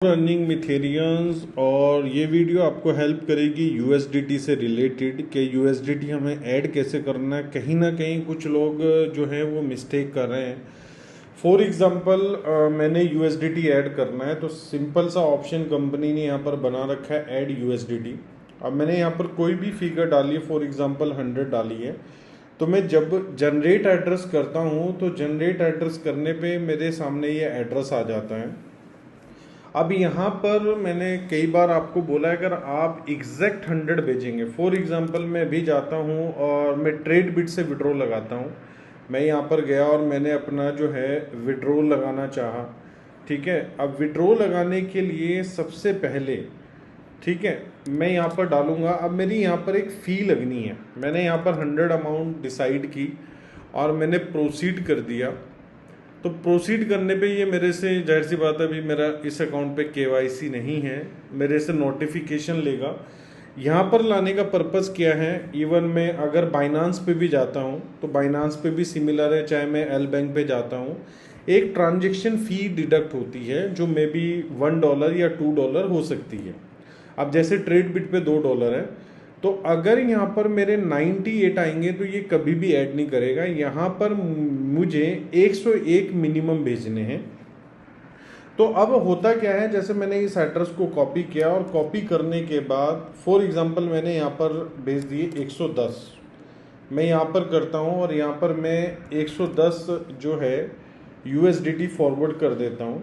Earning मिथेरियंस। और ये video आपको हेल्प करेगी यूएसडीटी से रिलेटेड कि यूएसडीटी हमें ऐड कैसे करना है। कहीं ना कहीं कुछ लोग जो हैं वो मिस्टेक कर रहे हैं। फॉर एग्जांपल मैंने यूएसडीटी ऐड करना है तो सिंपल सा ऑप्शन कंपनी ने यहाँ पर बना रखा है, ऐड यूएसडीटी। अब मैंने यहाँ पर कोई भी फिगर डाली है, फॉर एग्जांपल 100 डाली है। तो मैं जब जनरेट एड्रेस करता हूँ तो जनरेट एड्रेस करने पे मेरे सामने ये एड्रेस आ जाता है। अब यहाँ पर मैंने कई बार आपको बोला है, अगर आप एग्जैक्ट 100 भेजेंगे, फॉर एग्जांपल मैं भी जाता हूँ और मैं ट्रेड बिट से विड्रॉ लगाता हूँ। मैं यहाँ पर गया और मैंने अपना जो है विड्रॉ लगाना चाहा, ठीक है। अब विड्रॉ लगाने के लिए सबसे पहले, ठीक है, मैं यहाँ पर डालूंगा। अब मेरी यहाँ पर एक फ़ी लगनी है। मैंने यहाँ पर 100 अमाउंट डिसाइड की और मैंने प्रोसीड कर दिया। तो प्रोसीड करने पे ये मेरे से, जाहिर सी बात है, अभी मेरा इस अकाउंट पे केवाईसी नहीं है, मेरे से नोटिफिकेशन लेगा। यहाँ पर लाने का पर्पज़ क्या है, इवन मैं अगर बाइनांस पे भी जाता हूँ तो बाइनांस पे भी सिमिलर है। चाहे मैं एल बैंक पे जाता हूँ, एक ट्रांजेक्शन फ़ी डिडक्ट होती है जो मे बी $1 या $2 हो सकती है। अब जैसे ट्रेड बिट पे $2 है, तो अगर यहाँ पर मेरे 98 आएंगे तो ये कभी भी ऐड नहीं करेगा। यहाँ पर मुझे 101 मिनिमम भेजने हैं। तो अब होता क्या है, जैसे मैंने इस एड्रेस को कॉपी किया और कॉपी करने के बाद फॉर एग्जांपल मैंने यहाँ पर भेज दिए 110। मैं यहाँ पर करता हूँ और यहाँ पर मैं 110 जो है यूएसडीटी फॉरवर्ड कर देता हूँ।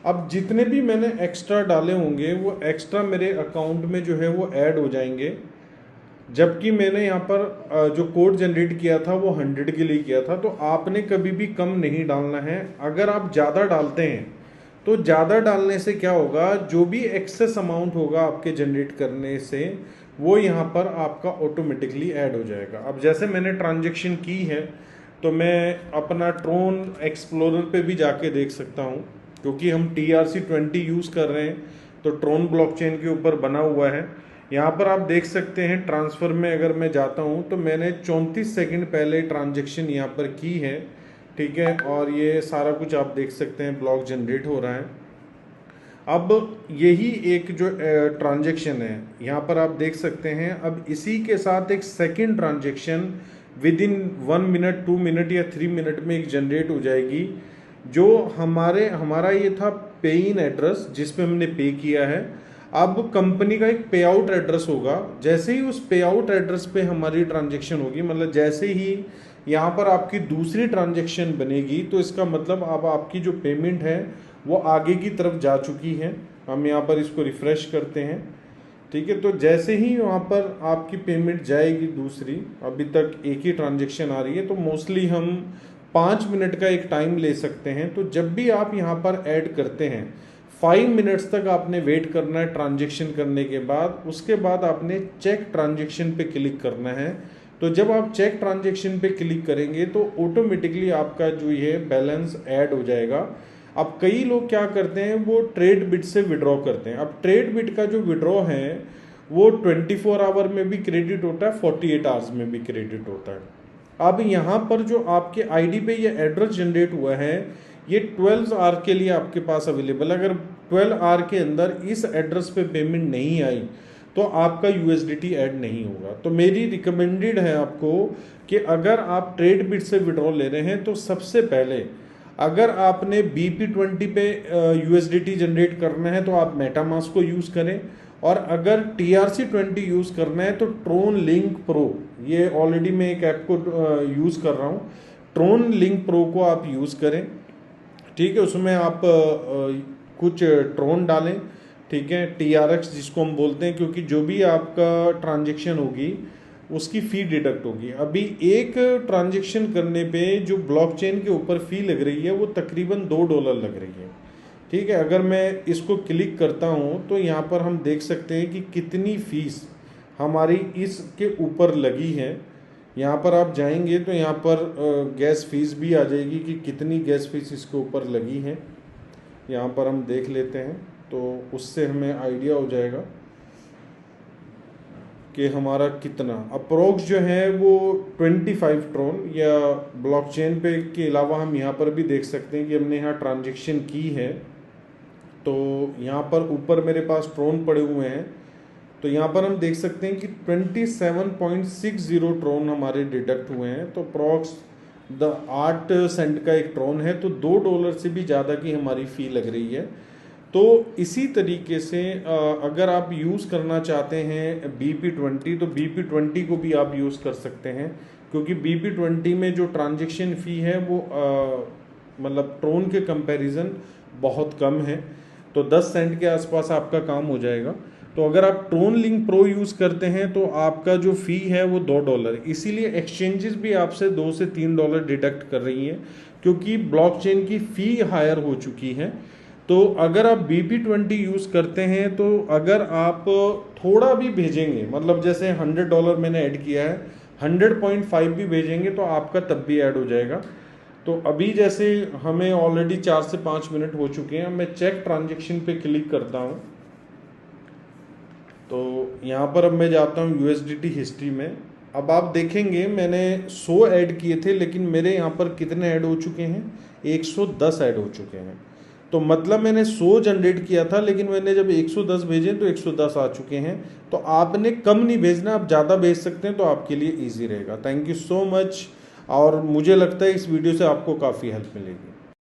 अब जितने भी मैंने एक्स्ट्रा डाले होंगे वो एक्स्ट्रा मेरे अकाउंट में जो है वो ऐड हो जाएंगे। जबकि मैंने यहाँ पर जो कोड जनरेट किया था वो 100 के लिए किया था। तो आपने कभी भी कम नहीं डालना है। अगर आप ज़्यादा डालते हैं तो ज़्यादा डालने से क्या होगा, जो भी एक्सेस अमाउंट होगा आपके जनरेट करने से वो यहाँ पर आपका ऑटोमेटिकली ऐड हो जाएगा। अब जैसे मैंने ट्रांजेक्शन की है तो मैं अपना ट्रोन एक्सप्लोरर पे भी जाके देख सकता हूँ, क्योंकि हम TRC20 यूज़ कर रहे हैं तो ट्रोन ब्लॉकचेन के ऊपर बना हुआ है। यहाँ पर आप देख सकते हैं ट्रांसफ़र में अगर मैं जाता हूँ तो मैंने 34 सेकंड पहले ट्रांजेक्शन यहाँ पर की है, ठीक है। और ये सारा कुछ आप देख सकते हैं, ब्लॉक जनरेट हो रहा है। अब यही एक जो ट्रांजेक्शन है यहाँ पर आप देख सकते हैं। अब इसी के साथ एक second transaction with in 1 minute 2 minute या 3 मिनट में एक जनरेट हो जाएगी। जो हमारा ये था पे इन एड्रेस जिस पे हमने पे किया है। अब कंपनी का एक पे आउट एड्रेस होगा। जैसे ही उस पे आउट एड्रेस पे हमारी ट्रांजेक्शन होगी, मतलब जैसे ही यहाँ पर आपकी दूसरी ट्रांजेक्शन बनेगी, तो इसका मतलब अब आपकी जो पेमेंट है वो आगे की तरफ जा चुकी है। हम यहाँ पर इसको रिफ्रेश करते हैं, ठीक है। तो जैसे ही वहाँ पर आपकी पेमेंट जाएगी दूसरी, अभी तक एक ही ट्रांजेक्शन आ रही है, तो मोस्टली हम 5 मिनट का एक टाइम ले सकते हैं। तो जब भी आप यहाँ पर ऐड करते हैं 5 मिनट्स तक आपने वेट करना है ट्रांजेक्शन करने के बाद। उसके बाद आपने चेक ट्रांजेक्शन पे क्लिक करना है। तो जब आप चेक ट्रांजेक्शन पे क्लिक करेंगे तो ऑटोमेटिकली आपका जो ये बैलेंस ऐड हो जाएगा। अब कई लोग क्या करते हैं, वो ट्रेड बिट से विड्रॉ करते हैं। अब ट्रेड बिट का जो विड्रॉ है वो 24 आवर में भी क्रेडिट होता है, 48 आवर्स में भी क्रेडिट होता है। अब यहाँ पर जो आपके आईडी पे ये एड्रेस जनरेट हुआ है, ये 12 आवर के लिए आपके पास अवेलेबल। अगर 12 आवर के अंदर इस एड्रेस पे पेमेंट नहीं आई तो आपका यूएसडीटी ऐड नहीं होगा। तो मेरी रिकमेंडेड है आपको कि अगर आप ट्रेड बिट से विड्रॉ ले रहे हैं तो सबसे पहले, अगर आपने BP20 पे यूएसडीटी जनरेट करना है तो आप मेटामास्क को यूज़ करें। और अगर TRC20 यूज़ करना है तो ट्रोन लिंक प्रो, ये ऑलरेडी मैं एक ऐप को यूज़ कर रहा हूँ, ट्रोन लिंक प्रो को आप यूज़ करें, ठीक है। उसमें आप कुछ ट्रोन डालें, ठीक है, TRX जिसको हम बोलते हैं, क्योंकि जो भी आपका ट्रांजेक्शन होगी उसकी फ़ी डिडक्ट होगी। अभी एक ट्रांजेक्शन करने पे जो ब्लॉकचेन के ऊपर फ़ी लग रही है वो तकरीबन $2 लग रही है, ठीक है। अगर मैं इसको क्लिक करता हूँ तो यहाँ पर हम देख सकते हैं कि कितनी फ़ीस हमारी इसके ऊपर लगी है। यहाँ पर आप जाएंगे तो यहाँ पर गैस फीस भी आ जाएगी कि कितनी गैस फीस इसके ऊपर लगी है। यहाँ पर हम देख लेते हैं तो उससे हमें आइडिया हो जाएगा कि हमारा कितना अप्रोक्स जो है वो 25 ट्रोन, या ब्लॉकचेन पे के अलावा हम यहाँ पर भी देख सकते हैं कि हमने यहाँ ट्रांजेक्शन की है तो यहाँ पर ऊपर मेरे पास ट्रोन पड़े हुए हैं, तो यहाँ पर हम देख सकते हैं कि 27.60 ट्रोन हमारे डिडक्ट हुए हैं। तो अप्रॉक्स 8 सेंट का एक ट्रोन है, तो $2 से भी ज़्यादा की हमारी फ़ी लग रही है। तो इसी तरीके से अगर आप यूज़ करना चाहते हैं BP20, तो BP20 को भी आप यूज़ कर सकते हैं, क्योंकि BP20 में जो ट्रांजैक्शन फ़ी है वो मतलब ट्रोन के कंपैरिजन बहुत कम है। तो 10 सेंट के आसपास आपका काम हो जाएगा। तो अगर आप ट्रोन लिंक प्रो यूज़ करते हैं तो आपका जो फ़ी है वो $2, इसीलिए एक्सचेंजेस भी आपसे $2 से $3 डिडक्ट कर रही हैं, क्योंकि ब्लॉकचेन की फ़ी हायर हो चुकी है। तो अगर आप BP20 यूज़ करते हैं, तो अगर आप थोड़ा भी भेजेंगे, मतलब जैसे $100 मैंने ऐड किया है, 100.5 भी भेजेंगे तो आपका तब भी ऐड हो जाएगा। तो अभी जैसे हमें ऑलरेडी 4 से 5 मिनट हो चुके हैं, मैं चेक ट्रांजेक्शन पे क्लिक करता हूँ। तो यहाँ पर अब मैं जाता हूँ USDT हिस्ट्री में। अब आप देखेंगे मैंने 100 ऐड किए थे, लेकिन मेरे यहाँ पर कितने ऐड हो चुके हैं, 110 ऐड हो चुके हैं। तो मतलब मैंने 100 जनरेट किया था, लेकिन मैंने जब 110 भेजे तो 110 आ चुके हैं। तो आपने कम नहीं भेजना, आप ज़्यादा भेज सकते हैं, तो आपके लिए ईजी रहेगा। थैंक यू सो मच, और मुझे लगता है इस वीडियो से आपको काफ़ी हेल्प मिलेगी।